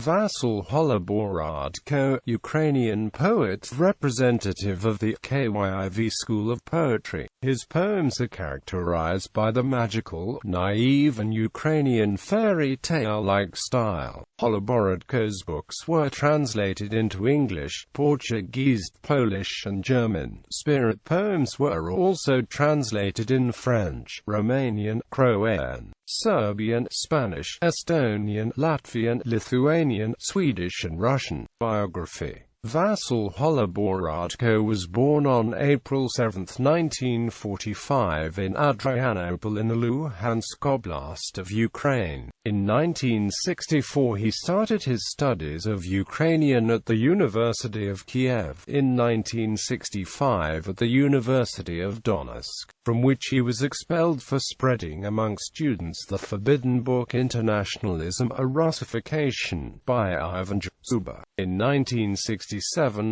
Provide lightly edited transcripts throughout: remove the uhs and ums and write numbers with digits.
Vasyl Holoborodko, Ukrainian poet representative of the Kyiv school of poetry. His poems are characterized by the magical, naive and Ukrainian fairy tale-like style. Holoborodko's books were translated into English, Portuguese, Polish and German. Spirit poems were also translated in French, Romanian, Croatian, Serbian, Spanish, Estonian, Latvian, Lithuanian, Swedish and Russian. Biography. Vasyl Holoborodko was born on April 7, 1945 in Adrianople in the Luhansk Oblast of Ukraine. In 1964 he started his studies of Ukrainian at the University of Kyiv. In 1965 at the University of Donetsk, from which he was expelled for spreading among students the forbidden book Internationalism, a Russification, by Ivan Zuba. In 1967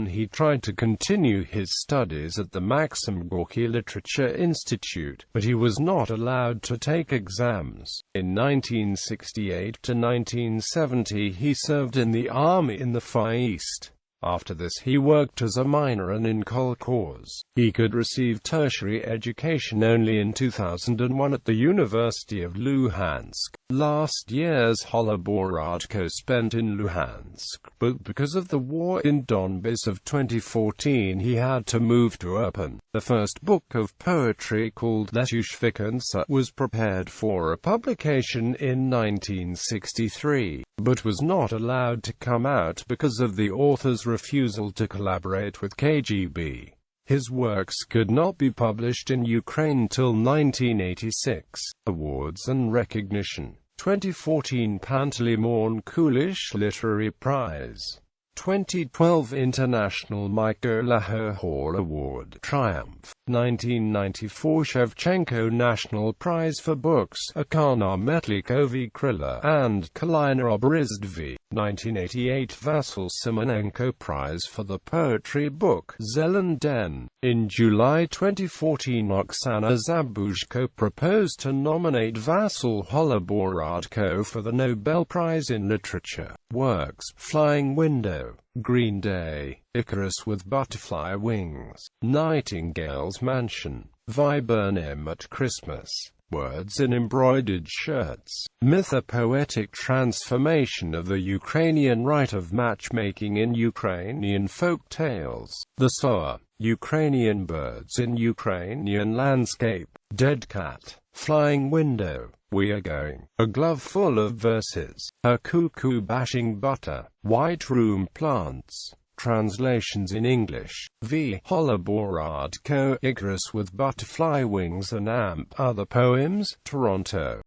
he tried to continue his studies at the Maxim Gorky Literature Institute, but he was not allowed to take exams. In 1968 to 1970 he served in the army in the Far East. After this he worked as a miner and in kolkhoz. He could receive tertiary education only in 2001 at the University of Luhansk. Last year's Holoborodko spent in Luhansk, but because of the war in Donbass of 2014 he had to move to Irpin. The first book of poetry, called Letushvikansa, was prepared for a publication in 1963, but was not allowed to come out because of the author's refusal to collaborate with KGB. His works could not be published in Ukraine till 1986. Awards and recognition. 2014 Panteleimon Kulish Literary Prize. 2012 International Mykola Hall Award Triumph. 1994 Shevchenko National Prize for Books, Akana Metlikovi Krila and Kalina Obrizhdvi. 1988 Vasyl Simonenko Prize for the poetry book Zelen Den. In July 2014 Oksana Zabuzhko proposed to nominate Vasyl Holoborodko for the Nobel Prize in Literature. Works: Flying Window, Green Day, Icarus with Butterfly Wings, Nightingale's Mansion, Viburnum at Christmas, Words in Embroidered Shirts, Myth, a poetic transformation of the Ukrainian rite of matchmaking in Ukrainian folk tales, The Sower, Ukrainian birds in Ukrainian landscape, Dead Cat, Flying Window, We Are Going, A Glove Full of Verses, Her Cuckoo Bashing Butter, White Room Plants. Translations in English. V. Holoborodko, Icarus with Butterfly Wings and Amp. Other poems. Toronto.